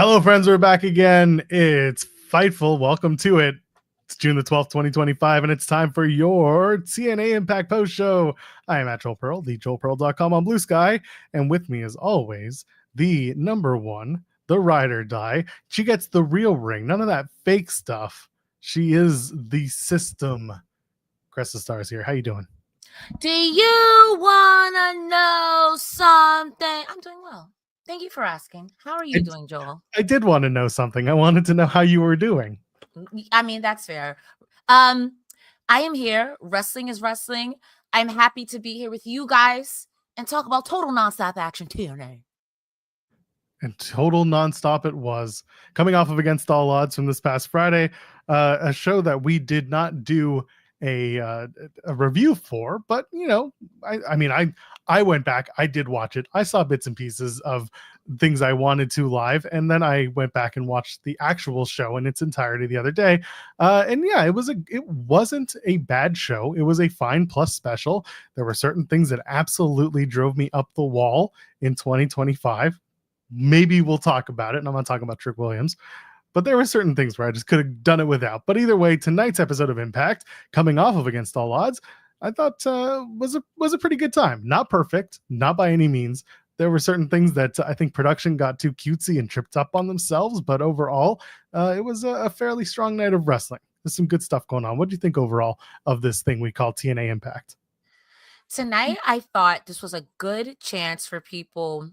Hello, friends. We're back again. It's Fightful. Welcome to it. It's June the 12th, 2025, and it's time for your TNA Impact Post Show. I am at Joel Pearl, thejoelpearl.com on Blue Sky, and with me, as always, the number one, the ride or die. She gets the real ring, none of that fake stuff. She is the system. Cresta Starr is here. How you doing? Do you want to know something? I'm doing well. Thank you for asking. How are you doing, Joel? I did want to know something. I wanted to know how you were doing. I mean, that's fair. I am here. Wrestling is wrestling. I'm happy to be here with you guys and talk about total nonstop action TNA. And total nonstop it was. Coming off of Against All Odds from this past Friday, a show that we did not do a review for, but you know, I went back, I did watch it, I saw bits and pieces of things I wanted to live, and then I went back and watched the actual show in its entirety the other day, and yeah, it wasn't a bad show. It was a fine plus special. There were certain things that absolutely drove me up the wall in 2025. Maybe we'll talk about it, and I'm not talking about Trick Williams. But there were certain things where I just could have done it without. But either way, tonight's episode of Impact, coming off of Against All Odds, I thought was a pretty good time. Not perfect, not by any means. There were certain things that I think production got too cutesy and tripped up on themselves. But overall, it was a fairly strong night of wrestling. There's some good stuff going on. What do you think overall of this thing we call TNA Impact? Tonight, I thought this was a good chance for people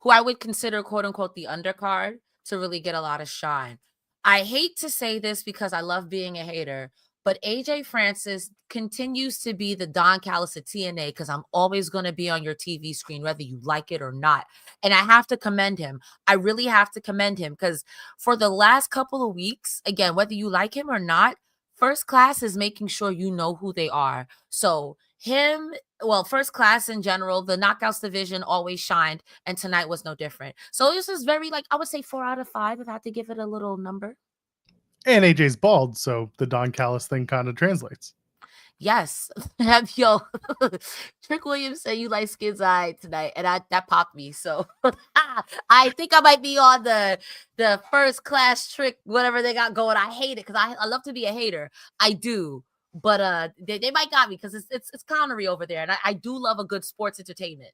who I would consider, quote unquote, the undercard to really get a lot of shine. I hate to say this because I love being a hater, but AJ Francis continues to be the Don Callis of TNA because I'm always going to be on your TV screen, whether you like it or not. And I have to commend him. I really have to commend him because for the last couple of weeks, again, whether you like him or not, First Class is making sure you know who they are. So him, well, First Class in general, the Knockouts division always shined, and tonight was no different. So this is very, I would say 4 out of 5 if I had to give it a little number. And AJ's bald, so the Don Callis thing kind of translates. Yes. Yo, Trick Williams said you like Skid's eye tonight, and that popped me. So I think I might be on the First Class Trick, whatever they got going. I hate it because I love to be a hater. I do. But they might got me because it's Connery over there, and I do love a good sports entertainment.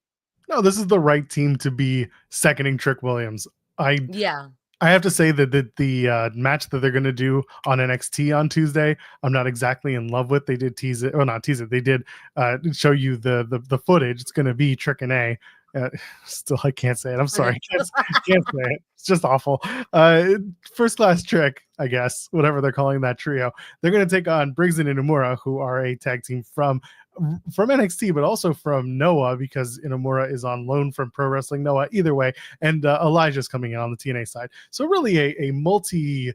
No, this is the right team to be seconding Trick Williams. I have to say that the match that they're going to do on NXT on Tuesday, I'm not exactly in love with. They did tease it, or not tease it. They did show you the footage. It's going to be Trick and A. Still, I can't say it. I'm sorry. Can't say it. It's just awful. First Class Trick, I guess, whatever they're calling that trio. They're going to take on Briggs and Inamura, who are a tag team from NXT, but also from Noah, because Inamura is on loan from Pro Wrestling Noah. Either way, and Elijah's coming in on the TNA side. So really a multi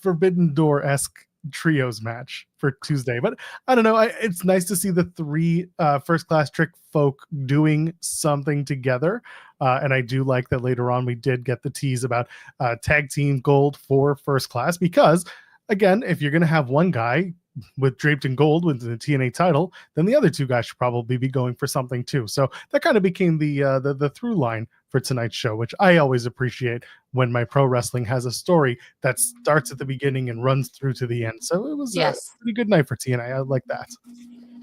Forbidden Door-esque trios match for Tuesday. But I don't know, it's nice to see the three First Class Trick folk doing something together, and I do like that later on we did get the tease about tag team gold for First Class, because again, if you're going to have one guy with draped in gold with the TNA title, then the other two guys should probably be going for something too. So that kind of became the through line for tonight's show, which I always appreciate when my pro wrestling has a story that starts at the beginning and runs through to the end. So it was a pretty good night for TNA. I like that.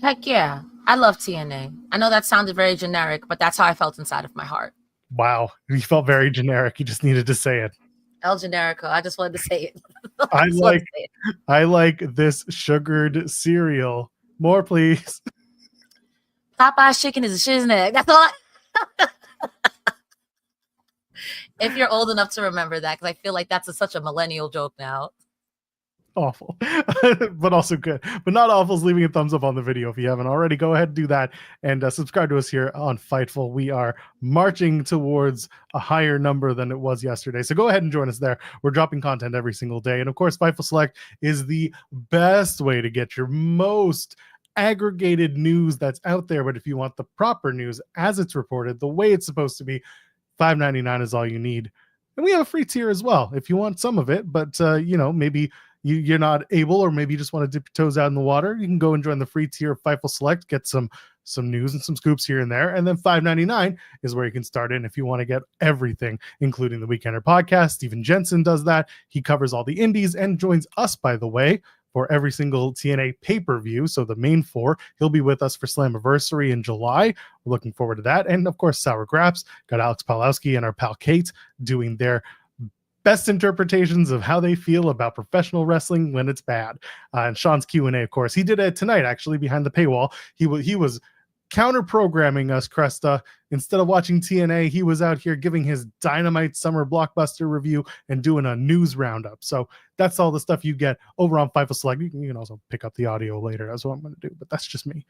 Heck yeah. I love TNA. I know that sounded very generic, but that's how I felt inside of my heart. Wow. You felt very generic. You just needed to say it. El Generico. I just wanted to say it. I like this sugared cereal. More, please. Popeye's chicken is a shiznag. That's all. If you're old enough to remember that, because I feel like that's such a millennial joke now. Awful, but also good. But not awful is leaving a thumbs up on the video if you haven't already. Go ahead and do that, and subscribe to us here on Fightful. We are marching towards a higher number than it was yesterday, so go ahead and join us there. We're dropping content every single day, and of course Fightful Select is the best way to get your most aggregated news that's out there. But if you want the proper news as it's reported, the way it's supposed to be, $5.99 is all you need. And we have a free tier as well if you want some of it, but maybe you're not able, or maybe you just want to dip your toes out in the water. You can go and join the free tier of Fightful Select, get some some news and some scoops here and there. And then $5.99 is where you can start in if you want to get everything, including the Weekender podcast. Steven Jensen does that. He covers all the indies and joins us, by the way, for every single TNA pay-per-view. So the main 4, he'll be with us for Slamversary in July. We're looking forward to that. And of course, Sour Graps, got Alex Palowski and our pal Kate doing their best interpretations of how they feel about professional wrestling when it's bad. And Sean's Q&A, of course, he did it tonight, actually, behind the paywall. He was counter-programming us, Cresta. Instead of watching TNA, he was out here giving his Dynamite Summer Blockbuster review and doing a news roundup. So that's all the stuff you get over on Fightful Select. You can also pick up the audio later. That's what I'm going to do, but that's just me.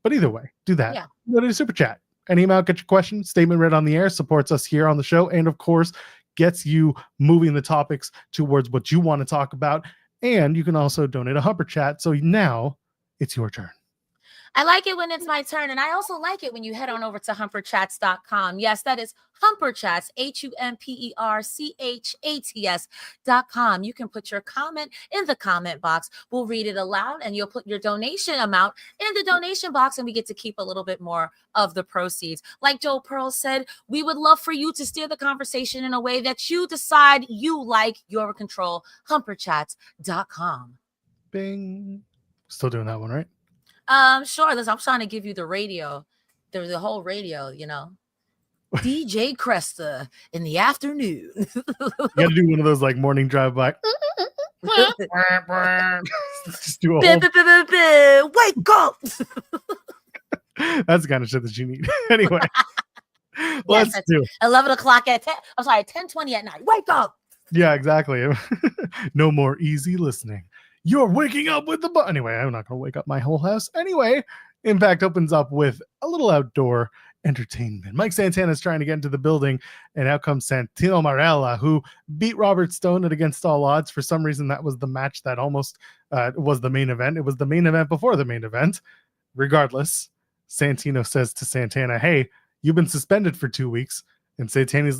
But either way, do that. Yeah. Go to the Super Chat. An email, get your question, statement read on the air, supports us here on the show, and of course, gets you moving the topics towards what you want to talk about. And you can also donate a Humper Chat. So now it's your turn. I like it when it's my turn. And I also like it when you head on over to humperchats.com. Yes, that is Humperchats, HUMPERCHATS.com. You can put your comment in the comment box. We'll read it aloud and you'll put your donation amount in the donation box and we get to keep a little bit more of the proceeds. Like Joe Pearl said, we would love for you to steer the conversation in a way that you decide you like, your control. Humperchats.com. Bing. Still doing that one, right? Sure. Listen, I'm trying to give you the radio. There's the whole radio, you know. DJ Cresta in the afternoon. You got to do one of those like morning drive by. Just do a whole... Wake up. That's the kind of shit that you need. Anyway, let's do 11 o'clock at 10. I'm sorry, 10:20 at night. Wake up. Yeah, exactly. No more easy listening. You're waking up with the anyway, I'm not going to wake up my whole house. Anyway, Impact opens up with a little outdoor entertainment. Mike Santana is trying to get into the building, and out comes Santino Marella, who beat Robert Stone at Against All Odds. For some reason, that was the match that almost was the main event. It was the main event before the main event. Regardless, Santino says to Santana, hey, you've been suspended for 2 weeks. And Santana and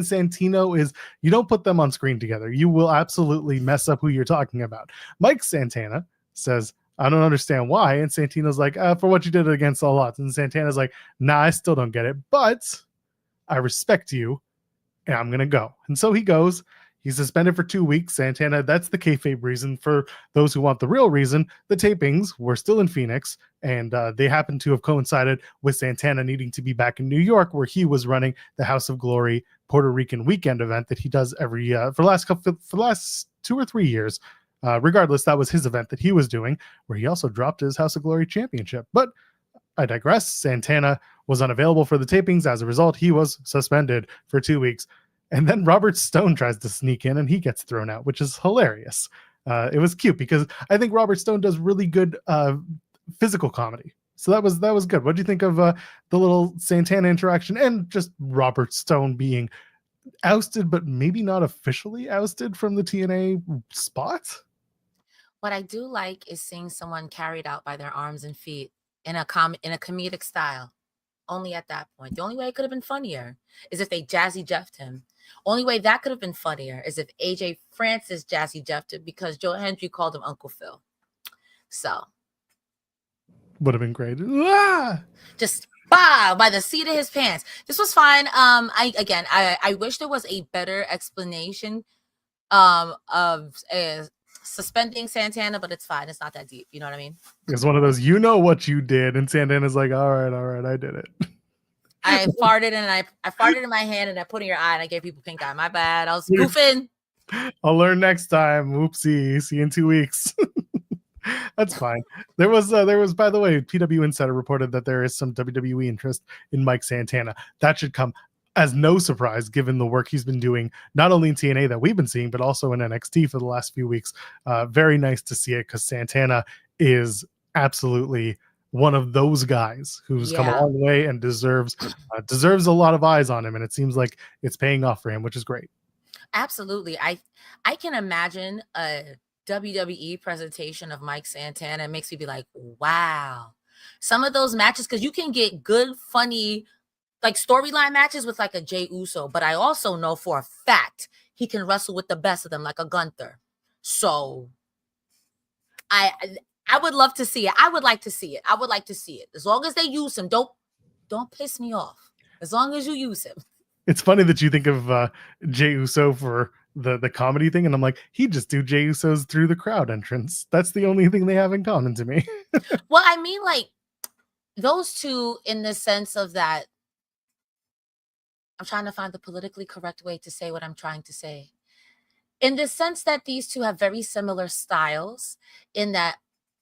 Santino is, you don't put them on screen together. You will absolutely mess up who you're talking about. Mike Santana says, I don't understand why. And Santino's like, for what you did against All Odds. And Santana's like, nah, I still don't get it, but I respect you and I'm going to go. And so he goes. He's suspended for 2 weeks. Santana, that's the kayfabe reason. For those who want the real reason, the tapings were still in Phoenix, and they happened to have coincided with Santana needing to be back in New York, where he was running the House of Glory Puerto Rican weekend event that he does every for the last 2 or 3 years. Regardless, that was his event that he was doing, where he also dropped his House of Glory championship. But I digress. Santana was unavailable for the tapings. As a result, he was suspended for 2 weeks. And then Robert Stone tries to sneak in and he gets thrown out, which is hilarious. It was cute because I think Robert Stone does really good physical comedy. So that was good. What do you think of the little Santana interaction and just Robert Stone being ousted, but maybe not officially ousted from the TNA spot? What I do like is seeing someone carried out by their arms and feet in a comedic style. Only at that point. The only way it could have been funnier is if they Jazzy Jeffed him. Only way that could have been funnier is if AJ Francis Jazzy Jeffed him because Joe Hendry called him Uncle Phil. So would have been great. Just by the seat of his pants. This was fine. I wish there was a better explanation of suspending Santana, but it's fine. It's not that deep. You know what I mean? It's one of those, you know what you did, and Santana's like, all right, I did it. I farted and I farted in my hand and I put in your eye and I gave people pink eye. My bad. I was goofing. I'll learn next time. Oopsie. See you in 2 weeks. That's fine. There was, by the way, PW Insider reported that there is some WWE interest in Mike Santana. That should come as no surprise, given the work he's been doing, not only in TNA that we've been seeing, but also in NXT for the last few weeks. Very nice to see it because Santana is absolutely one of those guys who's come a long way and deserves a lot of eyes on him. And it seems like it's paying off for him, which is great. Absolutely. I can imagine a WWE presentation of Mike Santana. It makes me be like, wow. Some of those matches, because you can get good, funny, like storyline matches with like a Jey Uso, but I also know for a fact he can wrestle with the best of them, like a Gunther. So I would love to see it. I would like to see it. I would like to see it. As long as they use him, don't piss me off. As long as you use him. It's funny that you think of Jey Uso for the comedy thing, and I'm like, he'd just do Jey Uso's through the crowd entrance. That's the only thing they have in common to me. Well, I mean, like, those two in the sense of that, I'm trying to find the politically correct way to say what I'm trying to say. In the sense that these two have very similar styles in that,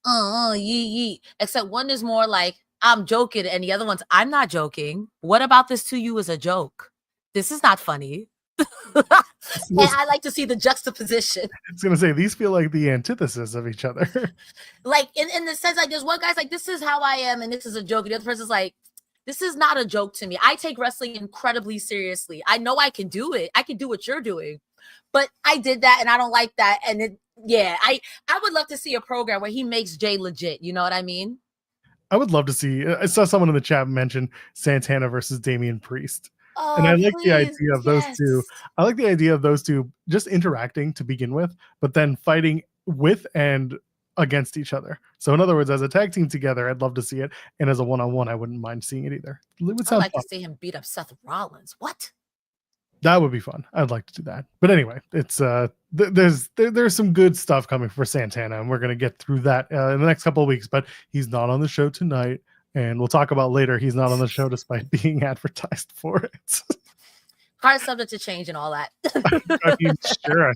yee, except one is more like, I'm joking, and the other one's, I'm not joking. What about this to you is a joke? This is not funny. And I like to see the juxtaposition. I was going to say, these feel like the antithesis of each other. Like, in the sense, like, there's one guy's like, this is how I am, and this is a joke. And the other person's like, this is not a joke to me. I take wrestling incredibly seriously. I know I can do it. I can do what you're doing. But I did that, and I don't like that. And I would love to see a program where he makes Jay legit. You know what I mean? I would love to see. I saw someone in the chat mention Santana versus Damian Priest. Oh, and I like please, the idea of those two. yes. I like the idea of those two just interacting to begin with, but then fighting with and against each other. So in other words, as a tag team together, I'd love to see it. And as a one-on-one, I wouldn't mind seeing it either. I'd like to see him beat up Seth Rollins. What? That would be fun. I'd like to do that. But anyway, it's there's some good stuff coming for Santana, and we're gonna get through that in the next couple of weeks. But he's not on the show tonight, and we'll talk about later. He's not on the show despite being advertised for it. Hard subject to change and all that. I mean, sure. I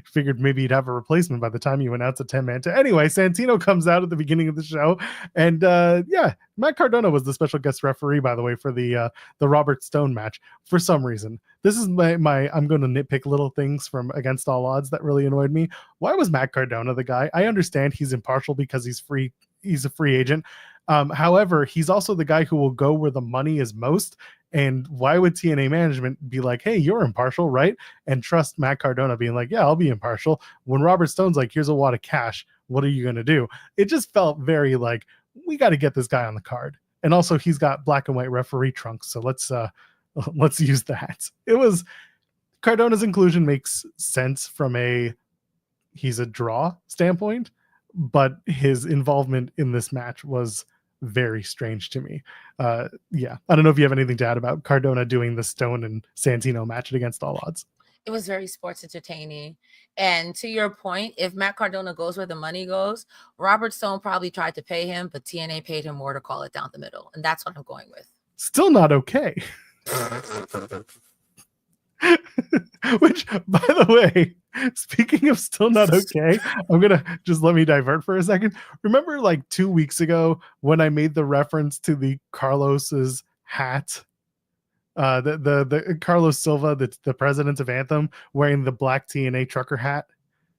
figured maybe you'd have a replacement by the time you announce a 10-man. Anyway, Santino comes out at the beginning of the show, and Matt Cardona was the special guest referee, by the way, for the Robert Stone match. For some reason, this is my I'm going to nitpick little things from Against All Odds that really annoyed me. Why was Matt Cardona the guy? I understand he's impartial because he's free. He's a free agent. However, he's also the guy who will go where the money is most. And why would TNA management be like, hey, you're impartial, right? And trust Matt Cardona being like, yeah, I'll be impartial. When Robert Stone's like, here's a wad of cash. What are you going to do? It just felt very like, we got to get this guy on the card. And also he's got black and white referee trunks. So let's use that. It was Cardona's inclusion makes sense from he's a draw standpoint, but his involvement in this match was very strange to me. I don't know if you have anything to add about Cardona doing the Stone and Santino match Against All Odds. It was very sports entertaining. And to your point, if Matt Cardona goes where the money goes, Robert Stone probably tried to pay him, but TNA paid him more to call it down the middle. And that's what I'm going with. Still not okay. Which, by the way, speaking of still not okay, I'm gonna just let me divert for a second. Remember, like 2 weeks ago, when I made the reference to the Carlos's hat, the Carlos Silva, the president of Anthem, wearing the black TNA trucker hat.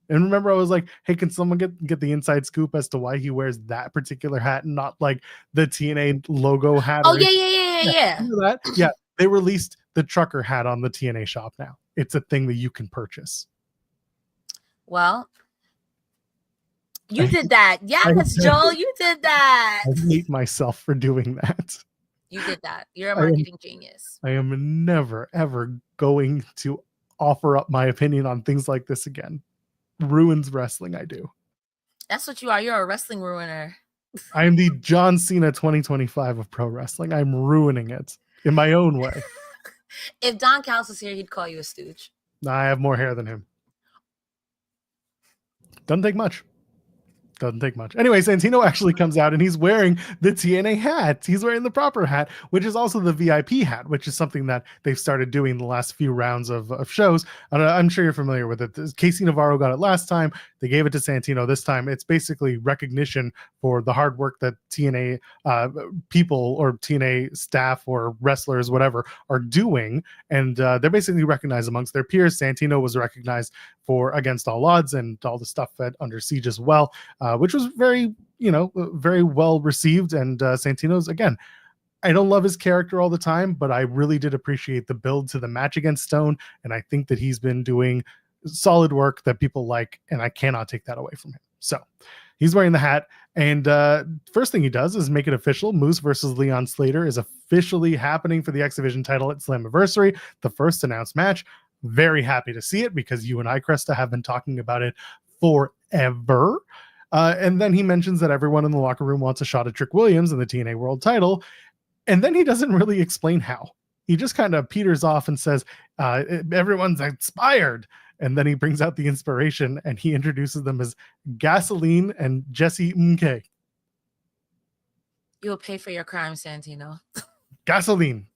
And remember, I was like, hey, can someone get the inside scoop as to why he wears that particular hat and not like the TNA logo hat? Oh, yeah. Remember that? Yeah. They released the trucker hat on the TNA shop now. It's a thing that you can purchase. Well, you did that. Yes, Joel, you did that. I hate myself for doing that. You did that. You're a marketing genius. I am never, ever going to offer up my opinion on things like this again. Ruins wrestling, I do. That's what you are. You're a wrestling ruiner. I am the John Cena 2025 of pro wrestling. I'm ruining it in my own way. If Don Callis was here, he'd call you a stooge. I have more hair than him. Doesn't take much. Anyway, Santino actually comes out and he's wearing the TNA hat. He's wearing the proper hat, which is also the VIP hat, which is something that they've started doing the last few rounds of shows. I'm sure you're familiar with it. Casey Navarro got it last time. They gave it to Santino this time. It's basically recognition for the hard work that TNA people or TNA staff or wrestlers, whatever, are doing. And they're basically recognized amongst their peers. Santino was recognized for Against All Odds and all the stuff at Under Siege as well. Which was very well received. And Santino's, again, I don't love his character all the time, but I really did appreciate the build to the match against Stone. And I think that he's been doing solid work that people like, and I cannot take that away from him. So he's wearing the hat. And first thing he does is make it official. Moose versus Leon Slater is officially happening for the X Division title at Slamversary, the first announced match. Very happy to see it because you and I, Cresta, have been talking about it forever. And then he mentions that everyone in the locker room wants a shot at Trick Williams and the TNA World title. And then he doesn't really explain how. He just kind of peters off and says, everyone's inspired. And then he brings out the inspiration and he introduces them as Gasoline and Jesse Mk. You'll pay for your crime, Santino. Gasoline.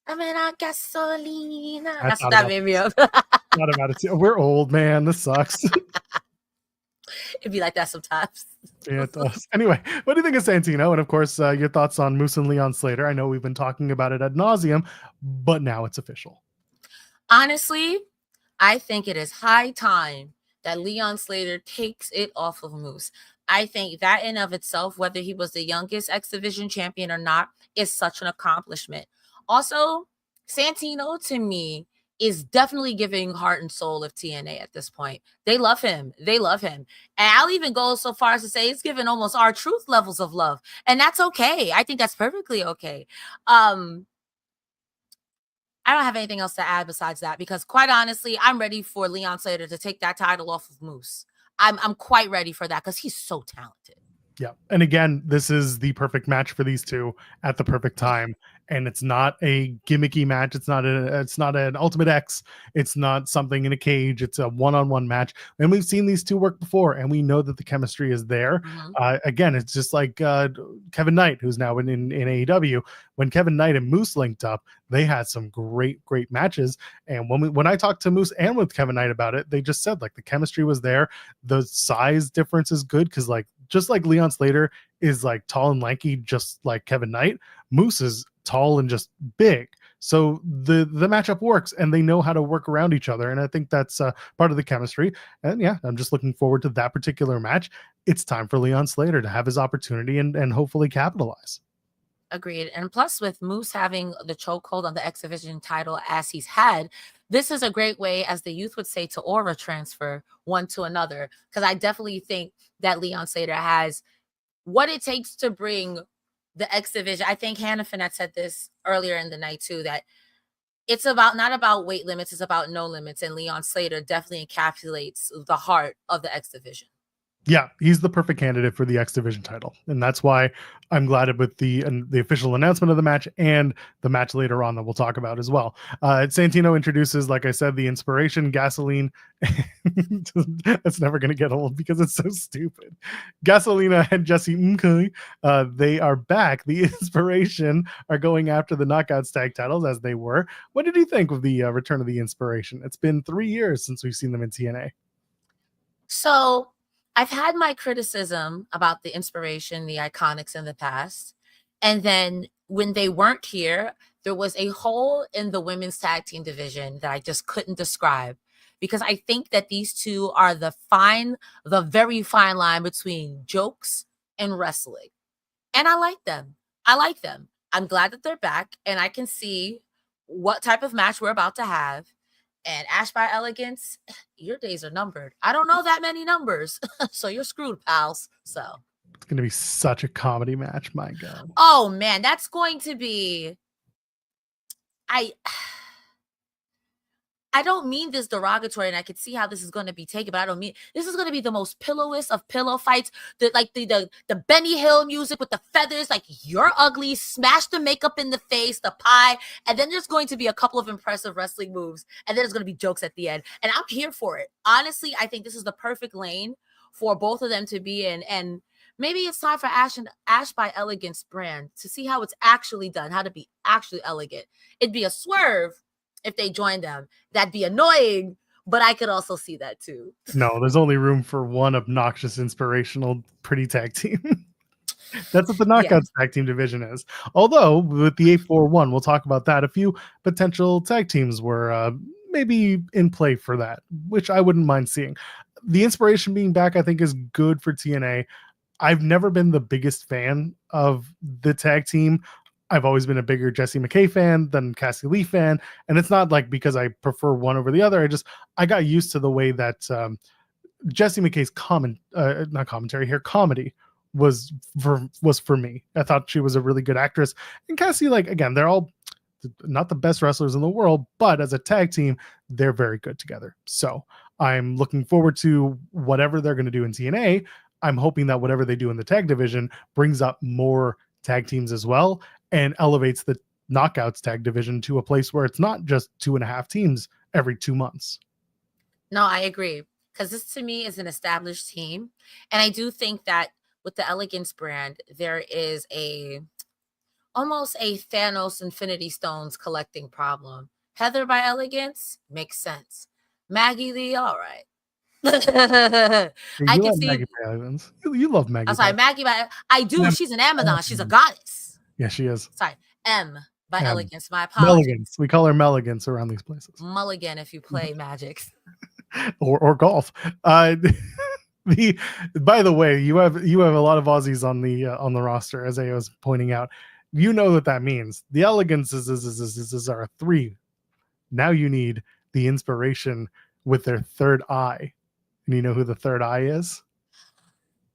I mean, gasoline. That's what that made me up. Not about it. We're old, man. This sucks. It'd be like that sometimes. Yeah, it does. Anyway, what do you think of Santino? And of course, your thoughts on Moose and Leon Slater. I know we've been talking about it ad nauseum, but now it's official. Honestly, I think it is high time that Leon Slater takes it off of Moose. I think that in of itself, whether he was the youngest X Division champion or not, is such an accomplishment. Also, Santino, to me, is definitely giving heart and soul of TNA at this point. They love him. They love him. And I'll even go so far as to say it's given almost R-Truth levels of love. And that's okay. I think that's perfectly okay. I don't have anything else to add besides that, because quite honestly, I'm ready for Leon Slater to take that title off of Moose. I'm quite ready for that because he's so talented. Yeah. And again, this is the perfect match for these two at the perfect time. And it's not a gimmicky match. It's not an Ultimate X. It's not something in a cage. It's a one-on-one match. And we've seen these two work before, and we know that the chemistry is there. Again, it's just like Kevin Knight, who's now in AEW. When Kevin Knight and Moose linked up, they had some great matches. And when I talked to Moose and with Kevin Knight about it, they just said like the chemistry was there. The size difference is good because just like Leon Slater is like tall and lanky, just like Kevin Knight, Moose is tall and just big. So the matchup works, and they know how to work around each other. And I think that's part of the chemistry. And yeah, I'm just looking forward to that particular match. It's time for Leon Slater to have his opportunity and hopefully capitalize. Agreed. And plus, with Moose having the chokehold on the X Division title as he's had, this is a great way, as the youth would say, to aura transfer one to another. Because I definitely think that Leon Slater has what it takes to bring the X Division. I think Hannah Finette said this earlier in the night too, that it's not about weight limits, it's about no limits. And Leon Slater definitely encapsulates the heart of the X Division. Yeah, he's the perfect candidate for the X Division title. And that's why I'm glad with the official announcement of the match and the match later on that we'll talk about as well. Santino introduces, like I said, the inspiration, Gasoline. That's never going to get old because it's so stupid. Gasolina and Jesse Mk, they are back. The inspiration are going after the Knockouts tag titles as they were. What did you think of the return of the inspiration? It's been 3 years since we've seen them in TNA. So I've had my criticism about the inspiration, the Iconics in the past. And then when they weren't here, there was a hole in the women's tag team division that I just couldn't describe, because I think that these two are the very fine line between jokes and wrestling. And I like them. I'm glad that they're back, and I can see what type of match we're about to have. And Ash by Elegance, your days are numbered. I don't know that many numbers, so you're screwed, pals. So it's going to be such a comedy match, my God. Oh man, that's going to be. I don't mean this derogatory, and I can see how this is going to be taken, but I don't mean this is going to be the most pillowest of pillow fights. The Benny Hill music with the feathers, like you're ugly, smash the makeup in the face, the pie, and then there's going to be a couple of impressive wrestling moves, and then there's going to be jokes at the end, and I'm here for it. Honestly, I think this is the perfect lane for both of them to be in, and maybe it's time for Ash by Elegance brand to see how it's actually done, how to be actually elegant. It'd be a swerve if they join them. That'd be annoying, but I could also see that too. No, there's only room for one obnoxious, inspirational, pretty tag team. That's what the Knockouts tag team division is. Although with the 841, we'll talk about that. A few potential tag teams were maybe in play for that, which I wouldn't mind seeing. The inspiration being back, I think, is good for TNA. I've never been the biggest fan of the tag team. I've always been a bigger Jessie McKay fan than Cassie Lee fan. And it's not like because I prefer one over the other. I got used to the way that Jessie McKay's comedy was for me. I thought she was a really good actress. And Cassie, again, they're all not the best wrestlers in the world, but as a tag team, they're very good together. So I'm looking forward to whatever they're going to do in TNA. I'm hoping that whatever they do in the tag division brings up more tag teams as well and elevates the Knockouts tag division to a place where it's not just 2.5 teams every 2 months. No, I agree. Because this to me is an established team. And I do think that with the Elegance brand, there is almost a Thanos Infinity Stones collecting problem. Heather by Elegance makes sense. Maggie Lee, all right. I You can love see. Maggie Evans. You love Maggie. I'm sorry, Maggie by. I do. She's an Amazon. She's a goddess. Yeah, she is. Sorry, M by Elegance. My apologies. Melligans. We call her Melligans around these places. Mulligan if you play Magic. or golf. By the way, you have a lot of Aussies on the roster, as I was pointing out. You know what that means. The Elegance is our 3. Now you need the Inspiration with their third eye. And you know who the third eye is?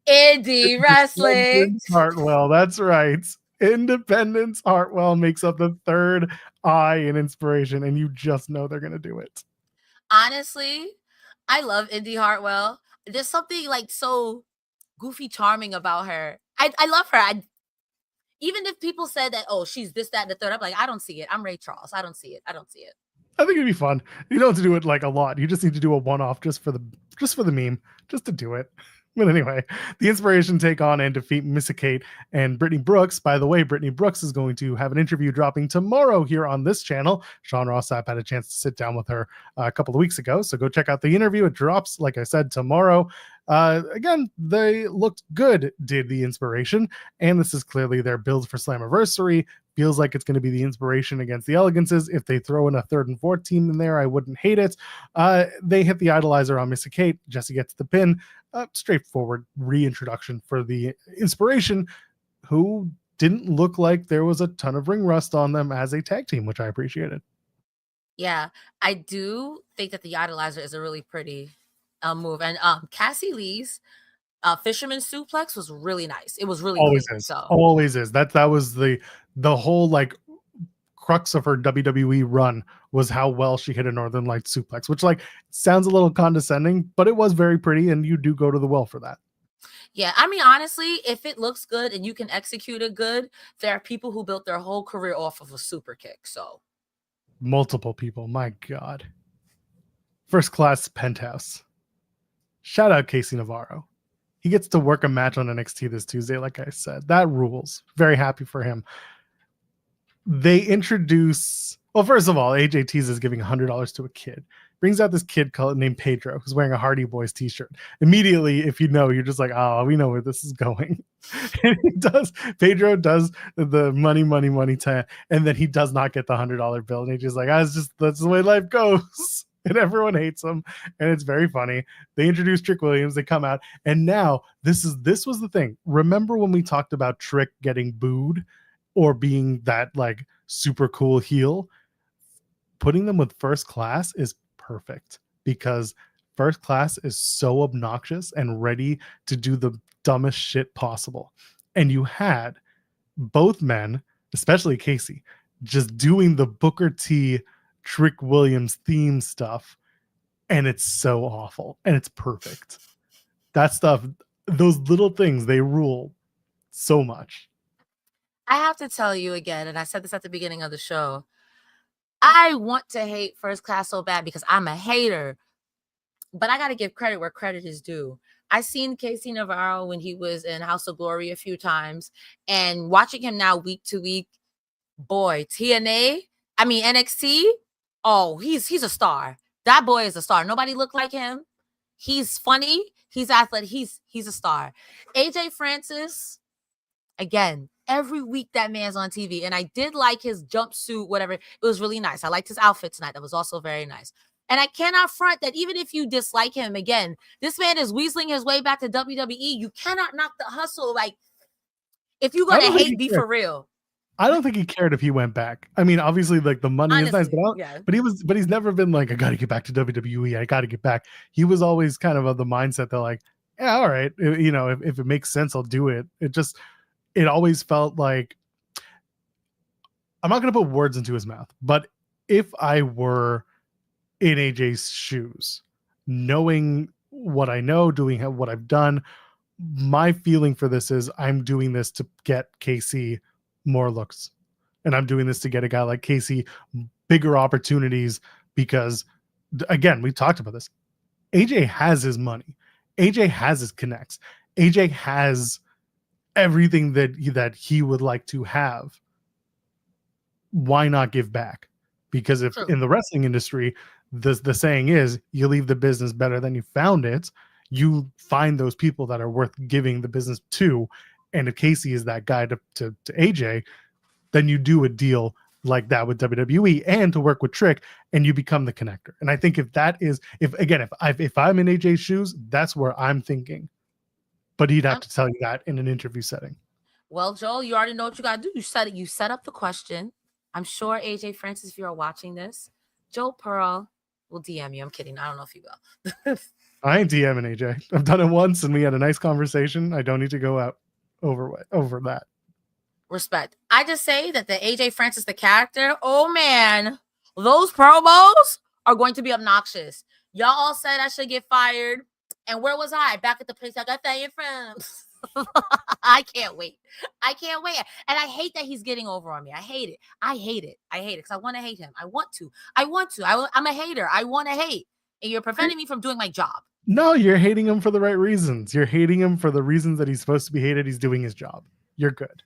Indi Wrestling. Hartwell. That's right. Independence Hartwell makes up the third eye in Inspiration, and you just know they're going to do it. Honestly, I love Indi Hartwell. There's something like so goofy charming about her. I love her. Even if people said that, oh, she's this, that, and the third, I'm like, I don't see it. I'm Ray Charles. I don't see it. I think it'd be fun. You don't have to do it like a lot. You just need to do a one-off just for the meme, just to do it. But anyway, the Inspiration take on and defeat Missy Kate and Brittany Brooks. By the way, Brittany Brooks is going to have an interview dropping tomorrow here on this channel. Sean Rossap had a chance to sit down with her a couple of weeks ago, so go check out the interview. It drops, like I said, tomorrow. Again, they looked good, did the Inspiration, and this is clearly their build for Slamversary. Feels like it's going to be the Inspiration against the Elegances. If they throw in a 3rd and 4th team in there, I wouldn't hate it. They hit the Idolizer on Missy Kate. Jesse gets the pin. Straightforward reintroduction for the Inspiration, who didn't look like there was a ton of ring rust on them as a tag team, which I appreciated. Yeah, I do think that the Idolizer is a really pretty move. And Cassie Lee's fisherman suplex was really nice. It was really Always clean, is. so. Always is. That was the whole like crux of her WWE run, was how well she hit a Northern Lights suplex, which like sounds a little condescending, but it was very pretty, and you do go to the well for that. Yeah, I mean, honestly, if it looks good and you can execute it good, there are people who built their whole career off of a super kick. So multiple people, my God. First Class Penthouse. Shout out Casey Navarro. He gets to work a match on NXT this Tuesday, like I said. That rules. Very happy for him. They introduce, well, first of all, AJ teases giving $100 to a kid. Brings out this kid named Pedro, who's wearing a Hardy Boys t-shirt. Immediately, if you know, you're just like, oh, we know where this is going. And Pedro does the money, and then he does not get the $100 bill. And he's just like, that's the way life goes. And everyone hates him, and it's very funny. They introduce Trick Williams, they come out, and now this was the thing. Remember when we talked about Trick getting booed or being that like super cool heel? Putting them with First Class is perfect, because First Class is so obnoxious and ready to do the dumbest shit possible. And you had both men, especially Casey, just doing the Booker T Trick Williams theme stuff, and it's so awful, and it's perfect. That stuff, those little things, they rule so much. I have to tell you again, and I said this at the beginning of the show, I want to hate First Class so bad because I'm a hater, but I got to give credit where credit is due. I seen Casey Navarro when he was in House of Glory a few times, and watching him now week to week, boy, NXT, oh, he's a star. That boy is a star. Nobody looked like him. He's funny. He's athletic. He's a star. AJ Francis, again, every week that man's on TV. And I did like his jumpsuit, whatever. It was really nice. I liked his outfit tonight. That was also very nice. And I cannot front that even if you dislike him, again, this man is weaseling his way back to WWE. You cannot knock the hustle. Like, if you're going to hate, be for real. I don't think he cared if he went back. I mean, obviously, like the money is nice, but he's never been like, I got to get back to WWE. I got to get back. He was always kind of the mindset that like, yeah, all right, you know, if it makes sense, I'll do it. It always felt like, I'm not going to put words into his mouth, but if I were in AJ's shoes, knowing what I know, doing what I've done, my feeling for this is I'm doing this to get Casey more looks. And I'm doing this to get a guy like Casey bigger opportunities because, again, we talked about this. AJ has his money. AJ has his connects. AJ has everything that he would like to have. Why not give back? Because if in the wrestling industry, the saying is you leave the business better than you found it, you find those people that are worth giving the business to. And if Casey is that guy to AJ, then you do a deal like that with WWE and to work with Trick, and you become the connector. And I think if I'm in AJ's shoes, that's where I'm thinking. But he'd have to tell you that in an interview setting. Well, Joel, you already know what you got to do. You set up the question. I'm sure AJ Francis, if you're watching this, Joel Pearl will DM you. I'm kidding. I don't know if he will. I ain't DMing AJ. I've done it once and we had a nice conversation. I don't need to go out over that. Respect. I just say that the AJ Francis, the character, oh man, those promos are going to be obnoxious. Y'all all said I should get fired. And where was I? Back at the place I got fired from. I can't wait. I can't wait. And I hate that he's getting over on me. I hate it. I hate it because I want to hate him. I want to. I'm a hater. I want to hate. And you're preventing me from doing my job. No, you're hating him for the right reasons. You're hating him for the reasons that he's supposed to be hated. He's doing his job. You're good.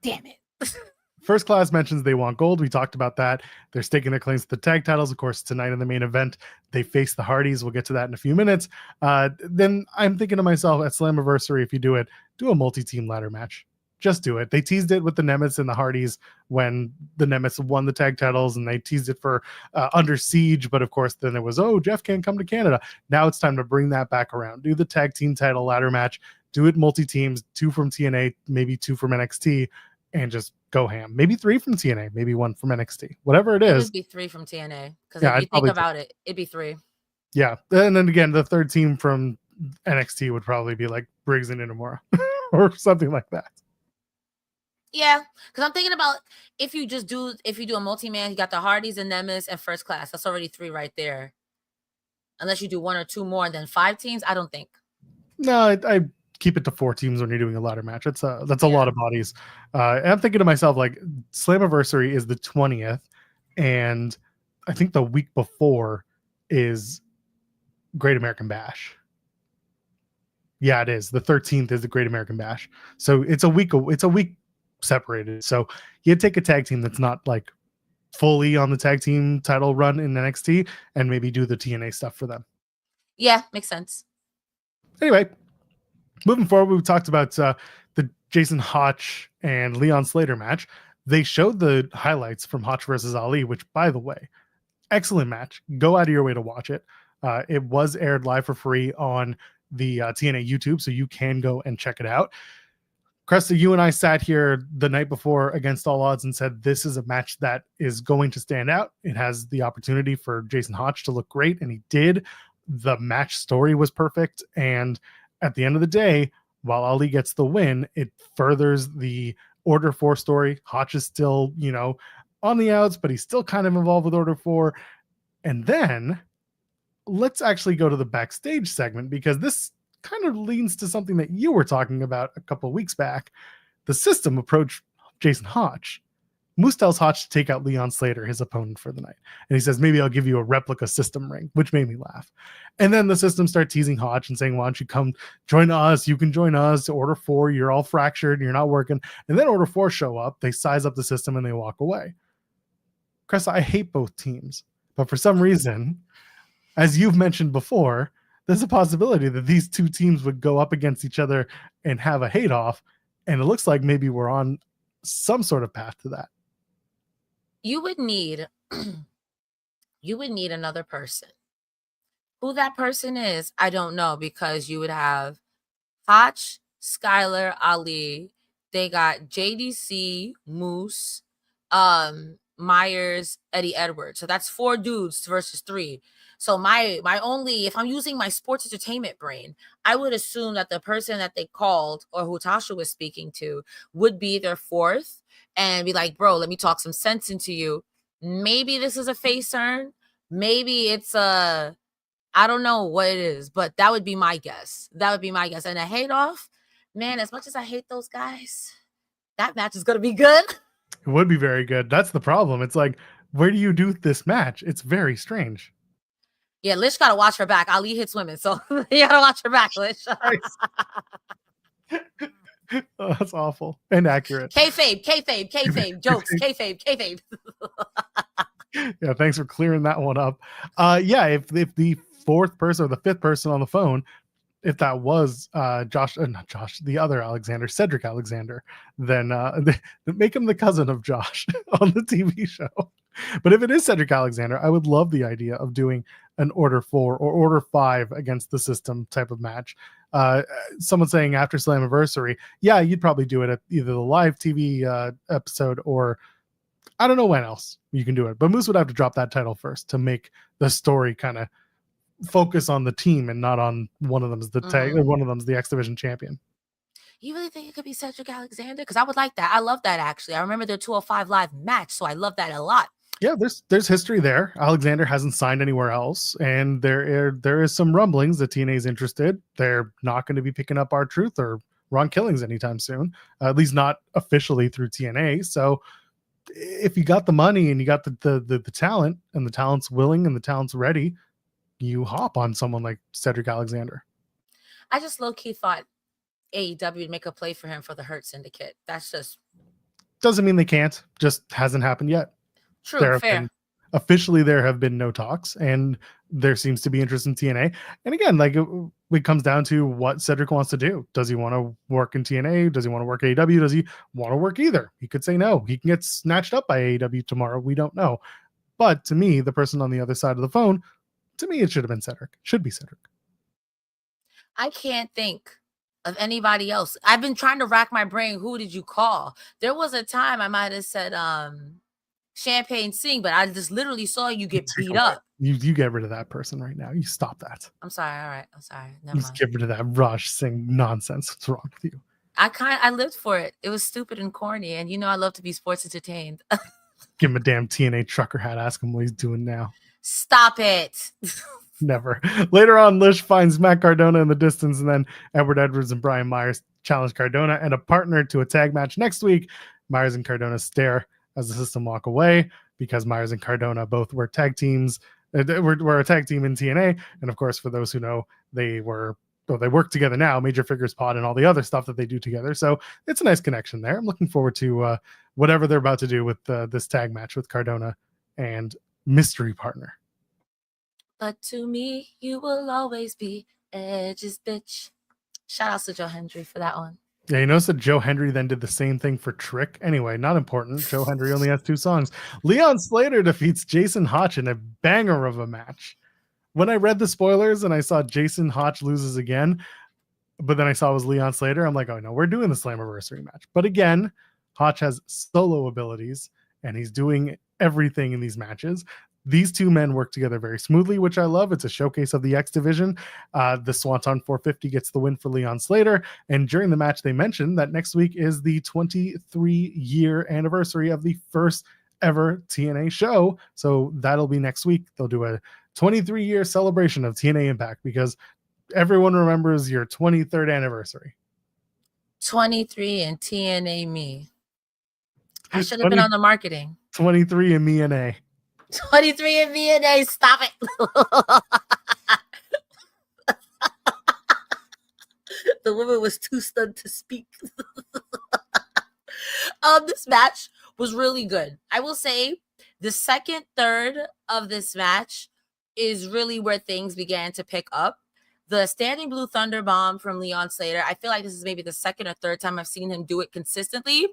Damn it. First Class mentions they want gold. We talked about that. They're staking their claims to the tag titles. Of course, tonight in the main event, they face the Hardys. We'll get to that in a few minutes. Then I'm thinking to myself, at Slamversary, if you do it, do a multi-team ladder match. Just do it. They teased it with the Nemets and the Hardys when the Nemets won the tag titles, and they teased it for Under Siege. But of course, then it was, Jeff can't come to Canada. Now it's time to bring that back around. Do the tag team title ladder match. Do it multi-teams, 2 from TNA, maybe 2 from NXT, and just go ham. Maybe 3 from TNA, maybe 1 from NXT. Whatever it is. It'd be 3 from TNA. Because if you think about it, it'd be 3. Yeah. And then again, the third team from NXT would probably be like Briggs and Inamura or something like that. Yeah, because I'm thinking about if you do a multi-man, you got the Hardys and Nemesis and First Class. That's already 3 right there. Unless you do 1 or 2 more, and then 5 teams, I don't think. No, I keep it to 4 teams when you're doing a ladder match. That's a lot of bodies. And I'm thinking to myself, like, Slammiversary is the 20th, and I think the week before is Great American Bash. Yeah, it is. The 13th is the Great American Bash. So it's a week separated. So you take a tag team that's not like fully on the tag team title run in NXT and maybe do the TNA stuff for them. Yeah, makes sense. Anyway, moving forward, we talked about the Jason Hotch and Leon Slater match. They showed the highlights from Hotch versus Ali, which, by the way, excellent match. Go out of your way to watch it. It was aired live for free on the TNA YouTube, so you can go and check it out. Cresta, you and I sat here the night before Against All Odds and said this is a match that is going to stand out. It has the opportunity for Jason Hotch to look great, and he did. The match story was perfect, and at the end of the day, while Ali gets the win, it furthers the Order 4 story. Hotch is still, on the outs, but he's still kind of involved with Order 4. And then let's actually go to the backstage segment, because this kind of leans to something that you were talking about a couple of weeks back. The system approached Jason Hotch. Moose tells Hotch to take out Leon Slater, his opponent for the night. And he says, maybe I'll give you a replica system ring, which made me laugh. And then the system start teasing Hotch and saying, why don't you come join us? You can join us. Order 4, you're all fractured, you're not working. And then Order 4 show up, they size up the system, and they walk away. Cresta, I hate both teams. But for some reason, as you've mentioned before, there's a possibility that these 2 teams would go up against each other and have a hate-off. And it looks like maybe we're on some sort of path to that. You would need another person. Who that person is, I don't know, because you would have Hotch, Skylar, Ali. They got JDC, Moose, Myers, Eddie Edwards. So that's 4 dudes versus 3. So my only, if I'm using my sports entertainment brain, I would assume that the person that they called or who Tasha was speaking to would be their 4th and be like, bro, let me talk some sense into you. Maybe this is a face turn. Maybe it's a I don't know what it is, but that would be my guess. That would be my guess. And a hate off, man, as much as I hate those guys, that match is going to be good. It would be very good. That's the problem. It's like, where do you do this match? It's very strange. Yeah, Lish got to watch her back. Ali hits women, so you got to watch her back, Lish. Oh, that's awful and accurate. Kayfabe, jokes, kayfabe. Yeah, thanks for clearing that one up. Yeah, if the fourth person or the fifth person on the phone, if that was Josh, not Josh, the other Alexander, Cedric Alexander, then make him the cousin of Josh on the TV show. But if it is Cedric Alexander, I would love the idea of doing an Order 4 or Order 5 against the system type of match. Someone saying after Slamversary, yeah, you'd probably do it at either the live TV episode or I don't know when else you can do it. But Moose would have to drop that title first to make the story kind of focus on the team and not on one of them's the tag or one of them's the X Division champion. You really think it could be Cedric Alexander? Because I would like that. I love that, actually. I remember their 205 Live match, so I love that a lot. Yeah, there's history there. Alexander hasn't signed anywhere else, and there is some rumblings that TNA is interested. They're not going to be picking up R-Truth or Ron Killings anytime soon, at least not officially through TNA. So if you got the money and you got the talent, and the talent's willing and the talent's ready, you hop on someone like Cedric Alexander. I just low-key thought AEW would make a play for him for the Hurt Syndicate. That's just... Doesn't mean they can't. Just hasn't happened yet. True, fair. Officially, there have been no talks, and there seems to be interest in TNA. And again, like it comes down to what Cedric wants to do. Does he want to work in TNA? Does he want to work AEW? Does he want to work either? He could say no. He can get snatched up by AEW tomorrow. We don't know. But to me, the person on the other side of the phone, to me, it should have been Cedric. Should be Cedric. I can't think of anybody else. I've been trying to rack my brain. Who did you call? There was a time I might have said Champagne Singh, but I just literally saw you get beat up. You get rid of that person right now. You stop that. I'm sorry. All right. I'm sorry. Never mind. Get rid of that Raj Singh nonsense. What's wrong with you? I lived for it. It was stupid and corny, and I love to be sports entertained. Give him a damn TNA trucker hat. Ask him what he's doing now. Stop it. Never. Later on, Lish finds Matt Cardona in the distance, and then Edward Edwards and Brian Myers challenge Cardona and a partner to a tag match next week. Myers and Cardona stare as the system walk away because Myers and Cardona both were tag teams. We're a tag team in TNA, and of course, for those who know, they work together now, Major Figures Pod and all the other stuff that they do together. So it's a nice connection there. I'm looking forward to whatever they're about to do with this tag match with Cardona and mystery partner. But to me, you will always be Edge's bitch. Shout out to Joe Hendry for that one. Yeah, you notice that Joe Hendry then did the same thing for Trick. Anyway, not important. Joe Hendry only has 2 songs. Leon Slater defeats Jason Hotch in a banger of a match. When I read the spoilers and I saw Jason Hotch loses again, but then I saw it was Leon Slater, I'm like, oh no, we're doing the Slamversary match. But again, Hotch has solo abilities and he's doing everything in these matches. These two men work together very smoothly, which I love. It's a showcase of the X Division. The Swanton 450 gets the win for Leon Slater. And during the match, they mentioned that next week is the 23-year anniversary of the first ever TNA show. So that'll be next week. They'll do a 23-year celebration of TNA Impact because everyone remembers your 23rd anniversary. 23 and TNA me. I should have been on the marketing. 23 and me and A. 23 and me and A. Stop it. The woman was too stunned to speak. This match was really good. I will say the second third of this match is really where things began to pick up. The Standing Blue Thunder Bomb from Leon Slater, I feel like this is maybe the second or third time I've seen him do it consistently.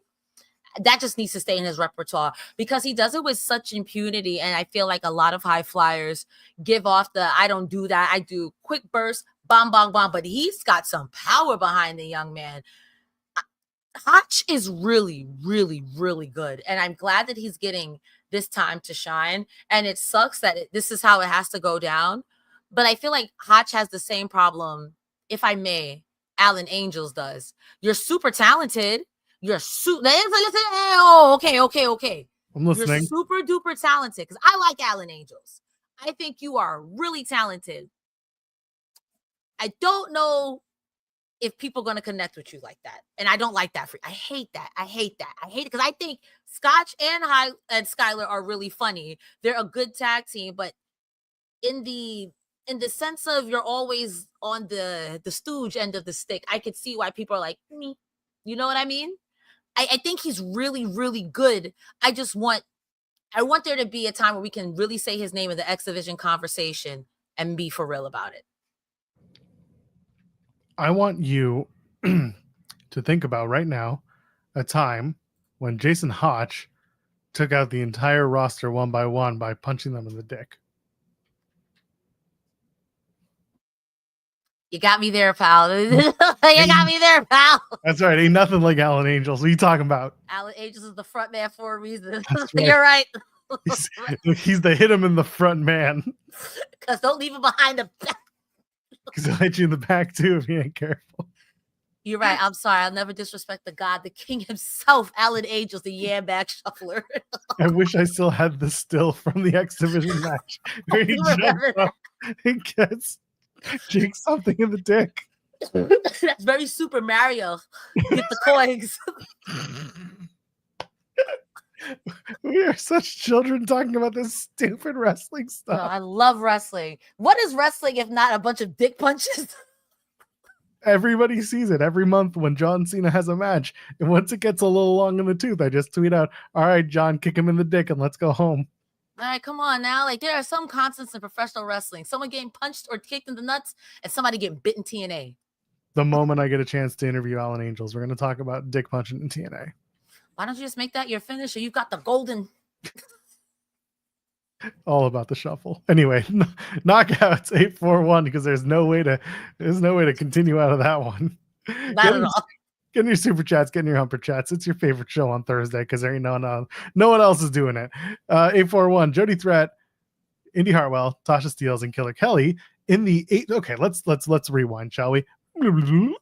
That just needs to stay in his repertoire because he does it with such impunity. And I feel like a lot of high flyers give off the, I don't do that. I do quick burst, bomb, bomb, bomb. But he's got some power behind the young man. Hotch is really, really, really good. And I'm glad that he's getting this time to shine. And it sucks that this is how it has to go down. But I feel like Hotch has the same problem, if I may, Alan Angels does. You're super talented. You're okay. I'm listening. You're super duper talented because I like Alan Angels. I think you are really talented, I don't know if people are going to connect with you like that. And I don't like that. I hate that. I hate that. I hate it because I think Scotch and Skylar are really funny. They're a good tag team, but in the sense of you're always on the stooge end of the stick, I could see why people are like, me. You know what I mean? I think he's really, really good. I want there to be a time where we can really say his name in the X Division conversation and be for real about it. I want you to think about right now a time when Jason Hotch took out the entire roster one by one by punching them in the dick. You got me there, pal. You got me there, pal. That's right. Ain't nothing like Alan Angels. What are you talking about? Alan Angels is the front man for a reason. Right. You're right. He's the hit him in the front man. Because don't leave him behind the back. Because he'll hit you in the back too if you ain't careful. You're right. I'm sorry. I'll never disrespect the God, the King himself, Alan Angels, the back shuffler. I wish I still had the still from the X Division match where he jumps up and gets Jake something in the dick. That's very Super Mario. Get the coins. We are such children talking about this stupid wrestling stuff. No, I love wrestling. What is wrestling if not a bunch of dick punches? Everybody sees it every month when John Cena has a match. And once it gets a little long in the tooth, I just tweet out, all right, John, kick him in the dick and let's go home. All right, come on now. Like, there are some constants in professional wrestling. Someone getting punched or kicked in the nuts and somebody getting bitten TNA. The moment I get a chance to interview Alan Angels, we're going to talk about dick punching in TNA. Why don't you just make that your finisher? You've got the golden. All about the shuffle. Anyway, knockouts 8-4-1 because there's no way to continue out of that one. Not at all. Get in your super chats, get in your humper chats. It's your favorite show on Thursday because there ain't no one else is doing it. 8-4-1, Jody Threat, Indi Hartwell, Tasha Steelz, and Killer Kelly in the 8. Okay, let's rewind, shall we? The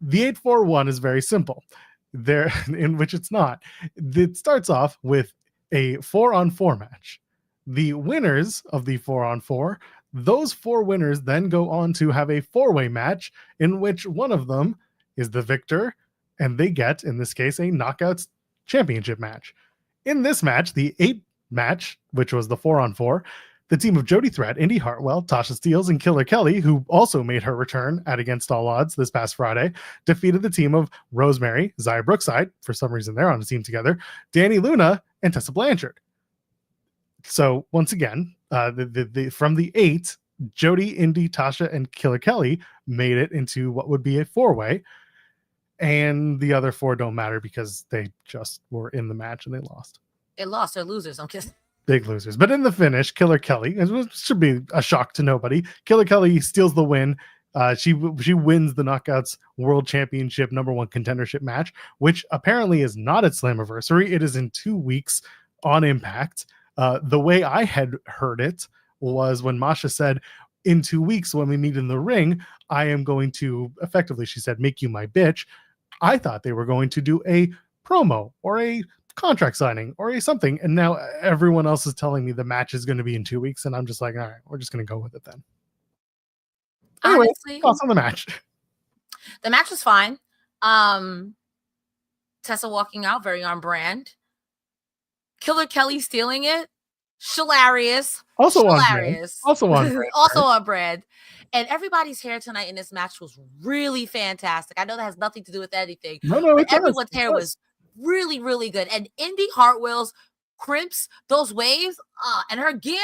8-4-1 is very simple. There, in which it's not. It starts off with a 4-on-4 match. The winners of the 4-on-4, those 4 winners then go on to have a 4-way match in which one of them is the victor, and they get, in this case, a knockouts championship match. In this match, the 8 match, which was the 4-on-4, the team of Jody Threat, Indi Hartwell, Tasha Steelz, and Killer Kelly, who also made her return at Against All Odds this past Friday, defeated the team of Rosemary, Zaya Brookside, for some reason they're on a team together, Dani Luna, and Tessa Blanchard. So once again, from the 8, Jody, Indi, Tasha, and Killer Kelly made it into what would be a 4-way, and the other 4 don't matter because they just were in the match and they lost. They lost. They're losers. I'm kidding. Big losers. But in the finish, Killer Kelly, it should be a shock to nobody, Killer Kelly steals the win. She wins the Knockouts World Championship #1 contendership match, which apparently is not at Slamversary. It is in 2 weeks on IMPACT. The way I had heard it was when Masha said, in 2 weeks when we meet in the ring, I am going to, effectively, she said, make you my bitch. I thought they were going to do a promo or a contract signing or a something, and now everyone else is telling me the match is going to be in 2 weeks, and I'm just like, all right, we're just going to go with it then. Anyway, Honestly, thoughts on the match? The match was fine. Tessa walking out, very on brand. Killer Kelly stealing it, hilarious. Also hilarious. Also on brand. Also on brand. And everybody's hair tonight in this match was really fantastic. I know that has nothing to do with anything. No, but everyone's hair was really, really good. And Indi Hartwell's crimps, those waves, and her gear,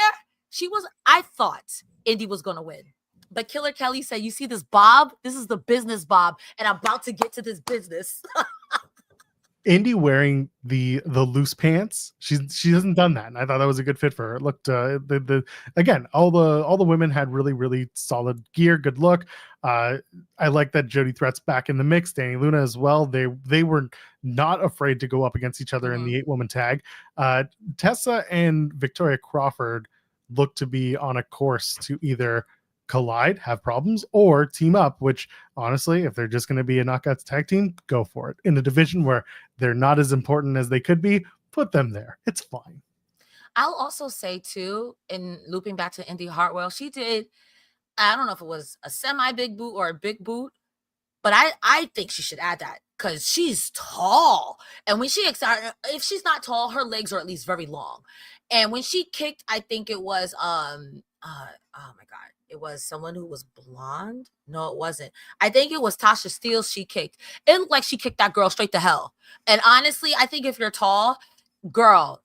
I thought Indi was going to win. But Killer Kelly said, you see this bob? This is the business bob, and I'm about to get to this business. Indi wearing the loose pants. She hasn't done that, and I thought that was a good fit for her. It looked again, all the women had really, really solid gear, good look. I like that Jody Threat's back in the mix. Dani Luna as well. They were not afraid to go up against each other in the 8-woman tag. Tessa and Victoria Crawford look to be on a course to either collide, have problems, or team up, which honestly, if they're just going to be a knockouts tag team, go for it. In a division where they're not as important as they could be, put them there. It's fine. I'll also say too, in looping back to Indi Hartwell, she did I don't know if it was a semi-big boot or a big boot, but I think she should add that because she's tall. And when she if she's not tall, her legs are at least very long. And when she kicked, I think it was oh my god, it was someone who was blonde. No, it wasn't. I think it was Tasha Steelz she kicked. It looked like she kicked that girl straight to hell. And honestly, I think if you're tall, girl,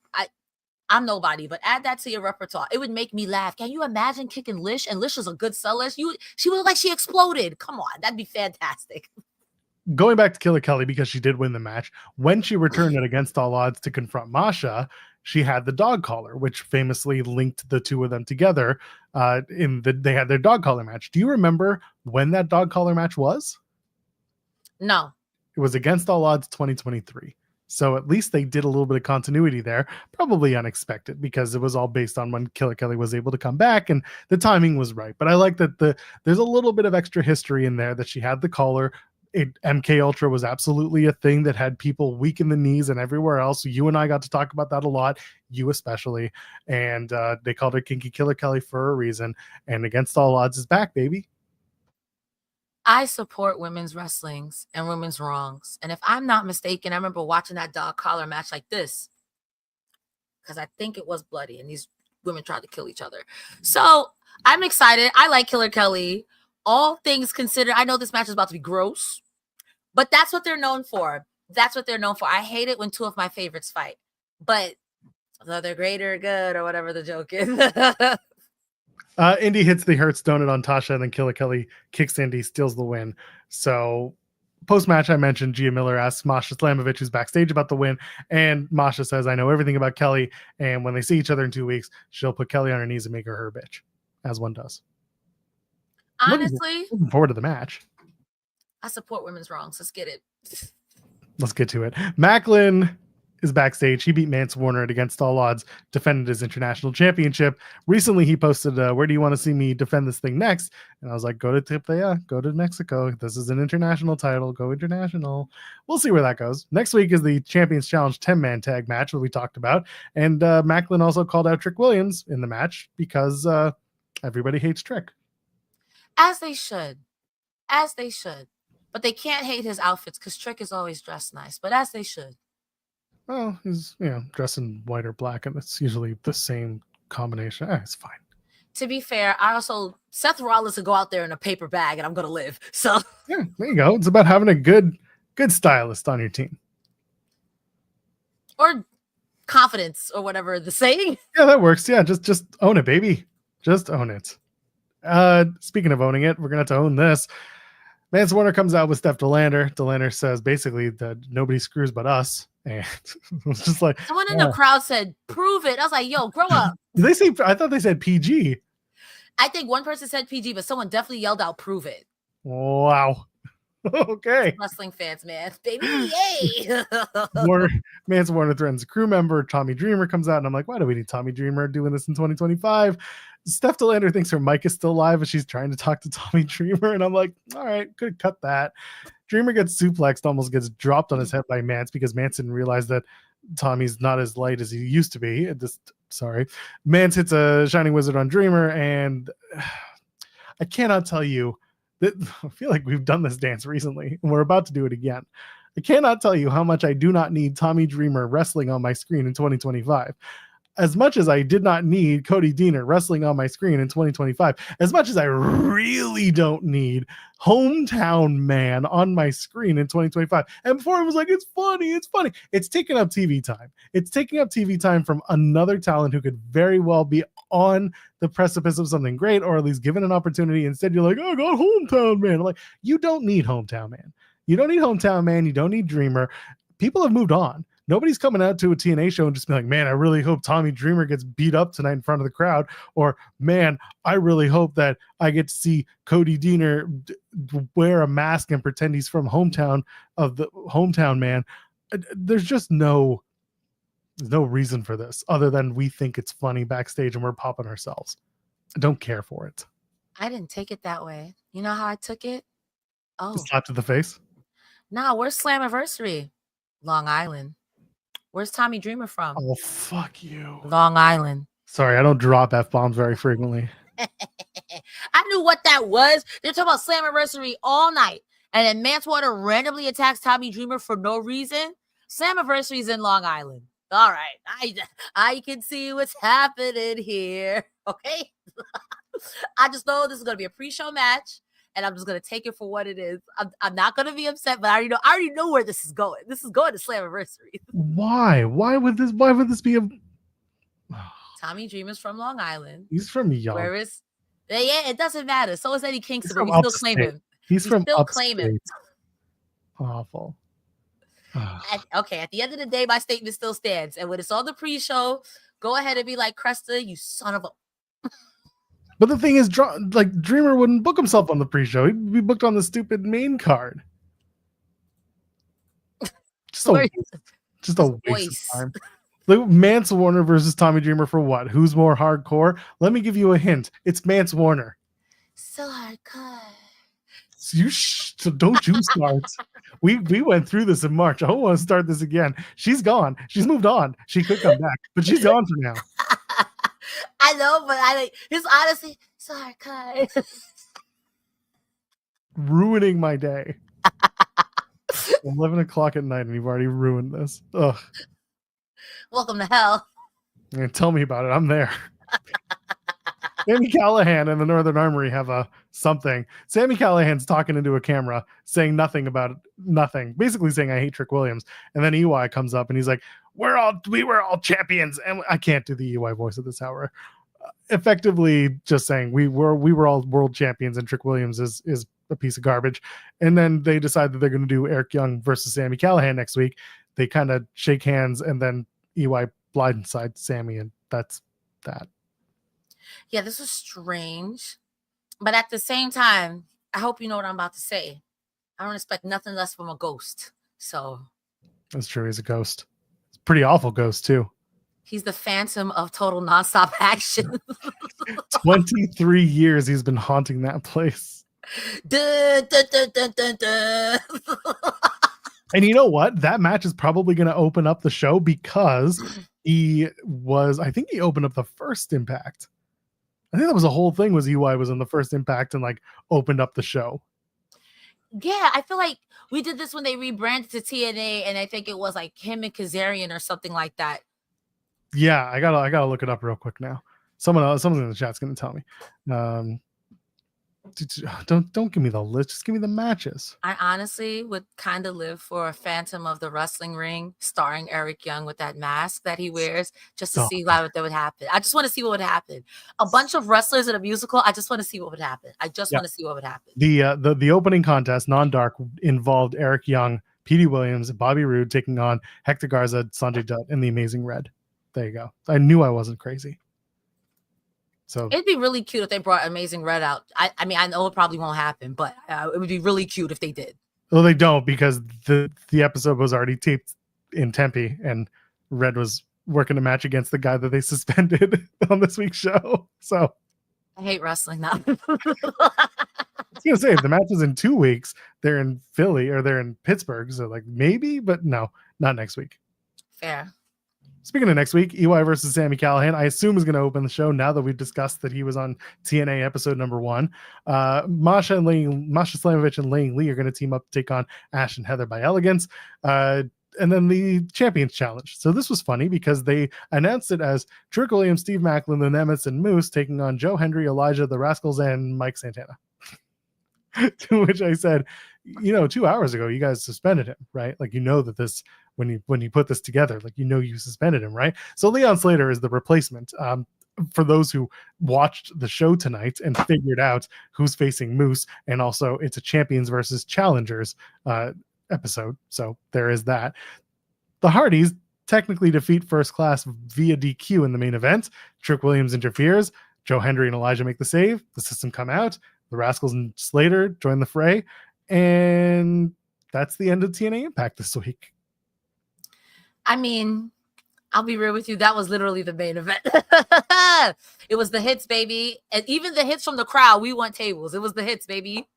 I'm nobody, but add that to your repertoire. It would make me laugh. Can you imagine kicking Lish? And Lish is a good seller. She would look like she exploded. Come on, that'd be fantastic. Going back to Killer Kelly, because she did win the match, when she returned it against all odds to confront Masha, she had the dog collar, which famously linked the two of them together. They had their dog collar match. Do you remember when that dog collar match was? No. It was against all odds 2023. So at least they did a little bit of continuity there, probably unexpected because it was all based on when Killer Kelly was able to come back and the timing was right. But I like that there's a little bit of extra history in there that she had the collar. MK Ultra was absolutely a thing that had people weak in the knees and everywhere else. You and I got to talk about that a lot, you especially. And they called her Kinky Killer Kelly for a reason. And Against All Odds is back, baby. I support women's wrestlings and women's wrongs. And if I'm not mistaken, I remember watching that dog collar match like this because I think it was bloody and these women tried to kill each other. So I'm excited. I like Killer Kelly. All things considered, I know this match is about to be gross, but that's what they're known for. That's what they're known for. I hate it when two of my favorites fight, but they're greater good or whatever the joke is. Indi hits the Hertz donut on Tasha, and then Killer Kelly kicks Indi, steals the win. So post-match, I mentioned Gia Miller asks Masha Slamovich, who's backstage, about the win, and Masha says, I know everything about Kelly, and when they see each other in 2 weeks, she'll put Kelly on her knees and make her bitch, as one does. Honestly, looking forward to the match. I support women's wrongs. Let's get it. Let's get to it. Maclin is backstage. He beat Mance Warner at Against All Odds, defended his international championship. Recently, he posted, where do you want to see me defend this thing next? And I was like, go to Tepeya, go to Mexico. This is an international title. Go international. We'll see where that goes. Next week is the Champions Challenge 10-man tag match that we talked about. And Maclin also called out Trick Williams in the match because everybody hates Trick. As they should. As they should. But they can't hate his outfits because Trick is always dressed nice. But as they should. Well, he's dressed in white or black, and it's usually the same combination. It's fine. To be fair, Seth Rollins will go out there in a paper bag, and I'm gonna live. So yeah, there you go. It's about having a good stylist on your team, or confidence, or whatever the saying. Yeah, that works. Yeah, just own it, baby. Just own it. Speaking of owning it, we're gonna have to own this. Mance Warner comes out with Steph DeLander. DeLander says basically that nobody screws but us. And it was just like someone in the crowd said, "Prove it." I was like, "Yo, grow up." Did they say? I thought they said PG. I think one person said PG, but someone definitely yelled out, "Prove it." Wow. Okay. Wrestling fans, man. Baby, yay. Mance Warner threatens a crew member. Tommy Dreamer comes out, and I'm like, why do we need Tommy Dreamer doing this in 2025? Steph DeLander thinks her mic is still live, and she's trying to talk to Tommy Dreamer, and I'm like, all right, could have cut that. Dreamer gets suplexed, almost gets dropped on his head by Mance because Mance didn't realize that Tommy's not as light as he used to be. Mance hits a Shining Wizard on Dreamer, and I cannot tell you that I feel like we've done this dance recently, and we're about to do it again. I cannot tell you how much I do not need Tommy Dreamer wrestling on my screen in 2025. As much as I did not need Cody Deaner wrestling on my screen in 2025, as much as I really don't need Hometown Man on my screen in 2025. And before it was like, it's funny. It's taking up TV time. It's taking up TV time from another talent who could very well be on the precipice of something great, or at least given an opportunity. Instead, you're like, oh, I got Hometown Man. I'm like, you don't need Hometown Man. You don't need Hometown Man. You don't need Dreamer. People have moved on. Nobody's coming out to a TNA show and just be like, man, I really hope Tommy Dreamer gets beat up tonight in front of the crowd. Or, man, I really hope that I get to see Cody Deaner wear a mask and pretend he's from Hometown Man. There's just no reason for this other than we think it's funny backstage and we're popping ourselves. I don't care for it. I didn't take it that way. You know how I took it? Oh. A slap to the face? Nah, where's Slamversary? Long Island. Where's Tommy Dreamer from? Oh, fuck you. Long Island. Sorry, I don't drop F-bombs very frequently. I knew what that was. They're talking about Slamversary all night. And then Mance randomly attacks Tommy Dreamer for no reason. Slamversary's in Long Island. All right. I can see what's happening here. Okay. I just know this is going to be a pre-show match. And I'm just going to take it for what it is. I'm not going to be upset, but I already know where this is going. This is going to Slamversary. Why? Why would this be a... Tommy Dreamer's from Long Island. He's from Young. Where is... Yeah, it doesn't matter. So is Eddie Kingston, but we still claim him. He's from still upstate. Claim him. Awful. At the end of the day, my statement still stands. And when it's on the pre-show, go ahead and be like, Cresta, you son of a... But the thing is, Dreamer wouldn't book himself on the pre-show. He'd be booked on the stupid main card. Just a waste of time. Like Mance Warner versus Tommy Dreamer for what? Who's more hardcore? Let me give you a hint. It's Mance Warner. So hardcore. So don't you start. we went through this in March. I don't want to start this again. She's gone. She's moved on. She could come back, but she's gone for now. I know, but it's honestly so hardcore. Ruining my day. 11 o'clock at night, and you've already ruined this. Ugh. Welcome to hell. Tell me about it. I'm there. Sami Callahan and the Northern Armory have something. Sami Callahan's talking into a camera, saying nothing about nothing, basically saying I hate Trick Williams. And then EY comes up and he's like, we were all champions, and I can't do the EY voice at this hour. Effectively, just saying we were all world champions, and Trick Williams is a piece of garbage. And then they decide that they're going to do Eric Young versus Sami Callahan next week. They kind of shake hands, and then EY blindsides Sami, and that's that. Yeah, this was strange. But at the same time, I hope you know what I'm about to say. I don't expect nothing less from a ghost. So that's true. He's a ghost. It's a pretty awful ghost, too. He's the phantom of total nonstop action. 23 years he's been haunting that place. Dun, dun, dun, dun, dun, dun. And you know what? That match is probably going to open up the show because I think he opened up the first Impact. I think that was the whole thing, was EY was in the first Impact and opened up the show. Yeah, I feel like we did this when they rebranded to TNA, and I think it was him and Kazarian or something like that. Yeah, I gotta look it up real quick now. Someone in the chat's gonna tell me. Don't give me the list, just give me the matches. I honestly would kind of live for a Phantom of the Wrestling Ring starring Eric Young with that mask that he wears, just to see what would happen. I just want to see what would happen. A bunch of wrestlers in a musical. I just want to see what would happen. Want to see what would happen. The opening contest, non-dark, involved Eric Young, Petey Williams, and Bobby Roode taking on Hector Garza, Sanjay Dutt, and the Amazing Red. There you go. I knew I wasn't crazy. So it'd be really cute if they brought Amazing Red out. I mean, I know it probably won't happen, but it would be really cute if they did. Well, they don't, because the episode was already taped in Tempe, and Red was working a match against the guy that they suspended on this week's show. So I hate wrestling now. I was gonna say, if the match is in 2 weeks, they're in Philly or they're in Pittsburgh, so maybe, but no, not next week. Fair. Speaking of next week, EY versus Sami Callahan, I assume is going to open the show now that we've discussed that he was on TNA episode number 1. Masha Slamovich and Laying Lee are going to team up to take on Ash and Heather by Elegance. And then the Champions Challenge. So this was funny because they announced it as Trick Williams, Steve Maclin, the Nemets, and Moose taking on Joe Hendry, Elijah, the Rascals, and Mike Santana. To which I said, 2 hours ago, you guys suspended him, right? That this, when you put this together, you suspended him, right? So Leon Slater is the replacement. For those who watched the show tonight and figured out who's facing Moose, and also it's a champions versus challengers episode. So there is that. The Hardys technically defeat First Class via DQ in the main event. Trick Williams interferes. Joe Hendry and Elijah make the save. The System come out. The Rascals and Slater join the fray. And that's the end of TNA Impact this week. I mean, I'll be real with you. That was literally the main event. It was the hits, baby. And even the hits from the crowd, we want tables. It was the hits, baby.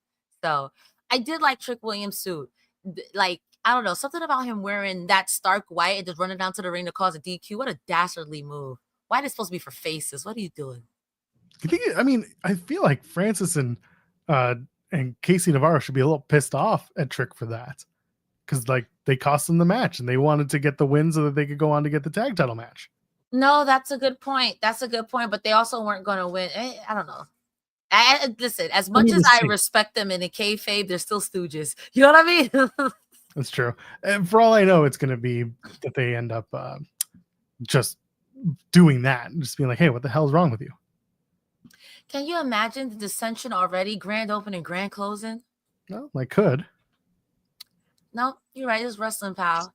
So I did like Trick Williams' suit. I don't know, something about him wearing that stark white and just running down to the ring to cause a DQ. What a dastardly move. White is supposed to be for faces. What are you doing? I feel like Francis and And Casey Navarro should be a little pissed off at Trick for that, because like they cost them the match and they wanted to get the win so that they could go on to get the tag title match. No, that's a good point. That's a good point. But they also weren't going to win. I don't know. Listen, as much as I respect them in a kayfabe, they're still stooges. You know what I mean? That's true. And for all I know, it's going to be that they end up just doing that and just being like, hey, what the hell's wrong with you? Can you imagine the dissension already? Grand opening, grand closing? No, I could. No, you're right. It's wrestling, pal.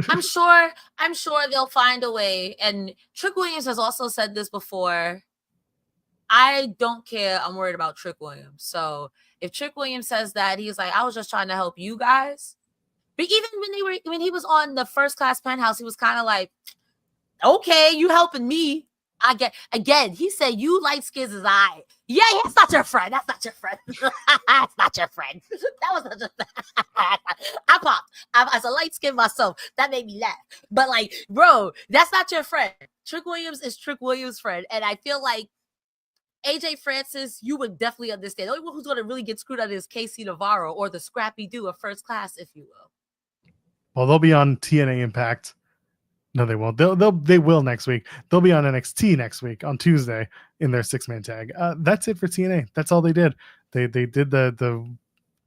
I'm sure they'll find a way. And Trick Williams has also said this before. I don't care. I'm worried about Trick Williams. So if Trick Williams says that, he's like, I was just trying to help you guys. But even when he was on the First Class Penthouse, he was kind of like, okay, you helping me. I get again. He said, "You light skins as I." Yeah, that's not your friend. That's not your friend. That's not your friend. That was not your friend. I popped. As a light skin myself, that made me laugh. But like, bro, that's not your friend. Trick Williams is Trick Williams' friend, and I feel like AJ Francis, you would definitely understand. The only one who's going to really get screwed out is Casey Navarro or the Scrappy Doo of First Class, if you will. Well, they'll be on TNA Impact. No, they won't. They will next week. They'll be on NXT next week on Tuesday in their 6-man tag. That's it for TNA. That's all they did. They did the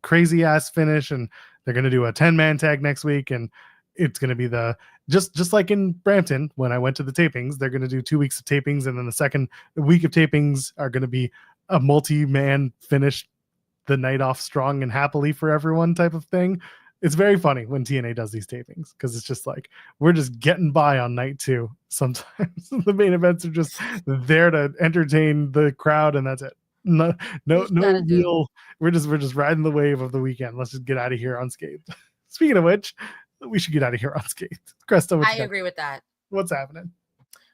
crazy ass finish, and they're gonna do a 10-man tag next week, and it's gonna be the just like in Brampton when I went to the tapings. They're gonna do 2 weeks of tapings, and then the second week of tapings are gonna be a multi-man finish, the night off strong and happily for everyone type of thing. It's very funny when TNA does these tapings because it's just like we're just getting by on night 2. Sometimes the main events are just there to entertain the crowd, and that's it. No real. We're just riding the wave of the weekend. Let's just get out of here unscathed. Speaking of which, we should get out of here unscathed. Cresta, I agree with that. What's happening?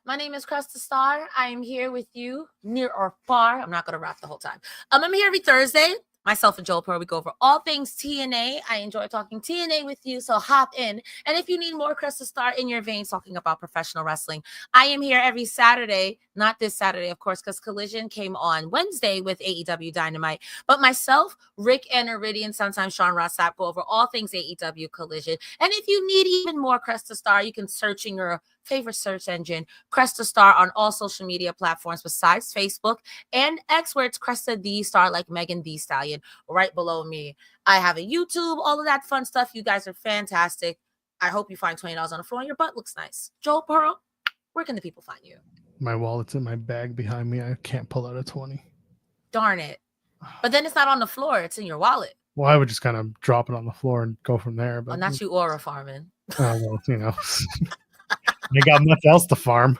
My name is Cresta Starr. I am here with you, near or far. I'm not going to rap the whole time. I'm here every Thursday. Myself and Joel Pearl, we go over all things TNA. I enjoy talking TNA with you, so hop in. And if you need more Cresta Starr in your veins talking about professional wrestling, I am here every Saturday, not this Saturday, of course, because Collision came on Wednesday with AEW Dynamite. But myself, Rick and Iridian, sometimes Sean Rossap, go over all things AEW Collision. And if you need even more Cresta Starr, you can search in your favorite search engine, Cresta Starr, on all social media platforms besides Facebook and X, where it's Cresta D Star, like Megan Thee Stallion, right below me. I have a YouTube, all of that fun stuff. You guys are fantastic. I hope you find $20 on the floor and your butt looks nice. Joel Pearl, where can the people find you? My wallet's in my bag behind me. I can't pull out a 20. Darn it. But then it's not on the floor. It's in your wallet. Well, I would just kind of drop it on the floor and go from there. But not you aura farming. Well, you know. They got much else to farm.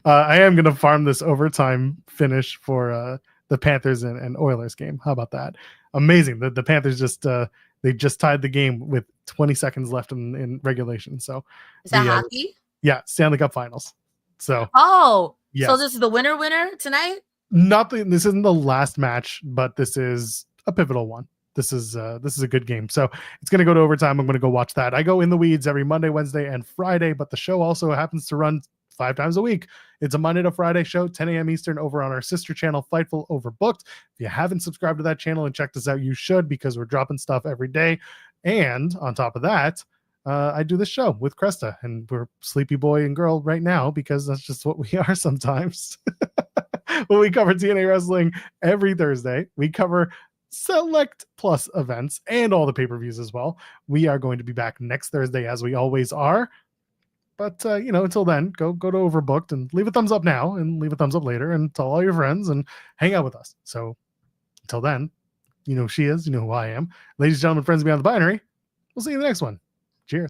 I am going to farm this overtime finish for the Panthers and Oilers game. How about that? Amazing. The Panthers they just tied the game with 20 seconds left in regulation. So is that hockey? Yeah, Stanley Cup Finals. So yes. So this is the winner tonight? This isn't the last match, but this is a pivotal one. This is a good game. So it's going to go to overtime. I'm going to go watch that. I go in the weeds every Monday, Wednesday, and Friday, but the show also happens to run 5 times a week. It's a Monday to Friday show, 10 a.m. Eastern, over on our sister channel, Fightful Overbooked. If you haven't subscribed to that channel and checked us out, you should, because we're dropping stuff every day. And on top of that, I do this show with Cresta, and we're sleepy boy and girl right now because that's just what we are sometimes. But we cover TNA wrestling every Thursday. We cover Select Plus events and all the pay-per-views as well. We are going to be back next Thursday, as we always are. But until then, go to Overbooked and leave a thumbs up now and leave a thumbs up later and tell all your friends and hang out with us. So until then, you know who she is, you know who I am. Ladies and gentlemen, friends beyond the binary, we'll see you in the next one.